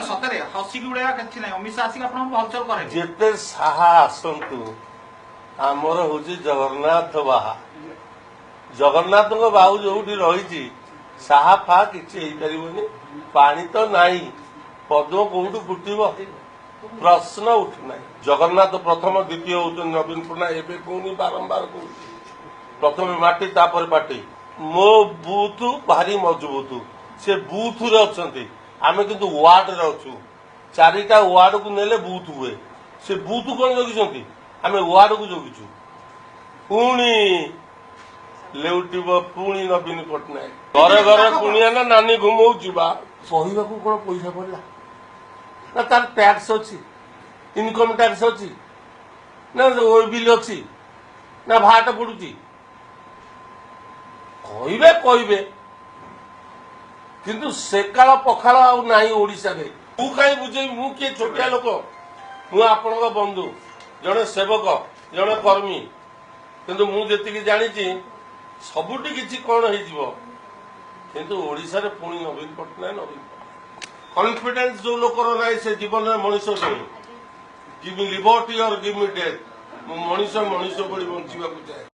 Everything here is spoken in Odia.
ସତରେ ହସିକି ଉଡେଇବା କିଛି ନାହିଁ। ଅମିତ ଶାହ ଆସିକି ଆପଣଙ୍କୁ ହଲଚଲ କରେ। ଯେତେ ସାହା ଆସନ୍ତୁ ଆମର ହଉଛି ଜଗନ୍ନାଥ ବାହା। ଜଗନ୍ନାଥଙ୍କ ବାହୁ ଯୋଉଠି ରହିଛି ସାହା ଫା କିଛି ହେଇପାରିବନି। ପାଣି ତ ନାହିଁ, ପଦ୍ମ କୋଉଠୁ ଫୁଟିବ ପ୍ରଶ୍ନ ଉଠୁନାହିଁ। ଜଗନ୍ନାଥ ପ୍ରଥମ, ଦ୍ୱିତୀୟ ହଉଛନ୍ତି ନବୀନ ପଟ୍ଟନାୟକ। ଏବେ କହୁନି, ବାରମ୍ବାର କହୁଛି ପ୍ରଥମେ ମାଟି ତାପରେ ପାଟି। ମୋ ବୁଥ ଭାରି ମଜବୁତ, ସେ ବୁଥରେ ଅଛନ୍ତି, ଆମେ କିନ୍ତୁ ୱାର୍ଡରେ ଅଛୁ। 4ଟା ୱାର୍ଡକୁ ନେଲେ ବୁଥ ହୁଏ। ସେ ବୁଥ କଣ ଜଗିଛନ୍ତି, ଆମେ ୱାର୍ଡକୁ ଜଗିଛୁ। ପୁଣି ଲେଉଟିବ ପୁଣି ନବୀନ ପଟ୍ଟନାୟକ। ଘରେ ଘରେ ପୁଣିଆ ନା ନାନୀ ଘୁମଉଛି ବା। କହିବାକୁ କଣ ପଇସା ପଡିଲା ନା ତାର ଟ୍ୟାକ୍ସ ଅଛି, ଇନକମ ଟ୍ୟାକ୍ସ ଅଛି ନା ବିଲ୍ ଅଛି ନା ଭାଟ ପଡୁଛି? କହିବେ କିନ୍ତୁ ସେକାଳ ପଖାଳ ଆଉ ନାହିଁ ଓଡିଶାରେ। ମୁଁ କାହିଁ ବୁଝେଇବି? ମୁଁ କିଏ ଛୋଟିଆ ଲୋକ? ମୁଁ ଆପଣଙ୍କ ବନ୍ଧୁ, ଜଣେ ସେବକ, ଜଣେ କର୍ମୀ। କିନ୍ତୁ ମୁଁ ଯେତିକି ଜାଣିଛି ସବୁଠି କିଛି କଣ ହେଇଯିବ, କିନ୍ତୁ ଓଡିଶାରେ ପୁଣି ନବୀନ ପଟ୍ଟନାୟକ। କନଫିଡେନ୍ସ ଯୋଉ ଲୋକର ନାହିଁ ସେ ଜୀବନରେ ମଣିଷ ନୁହେଁ। ଗିଭ୍ ମି ଲିବର୍ଟି ଅର ଗିଭ୍ ମି ଡେଥ୍। ମୁଁ ମଣିଷ ଭଳି ବଞ୍ଚିବାକୁ ଚାହେଁ।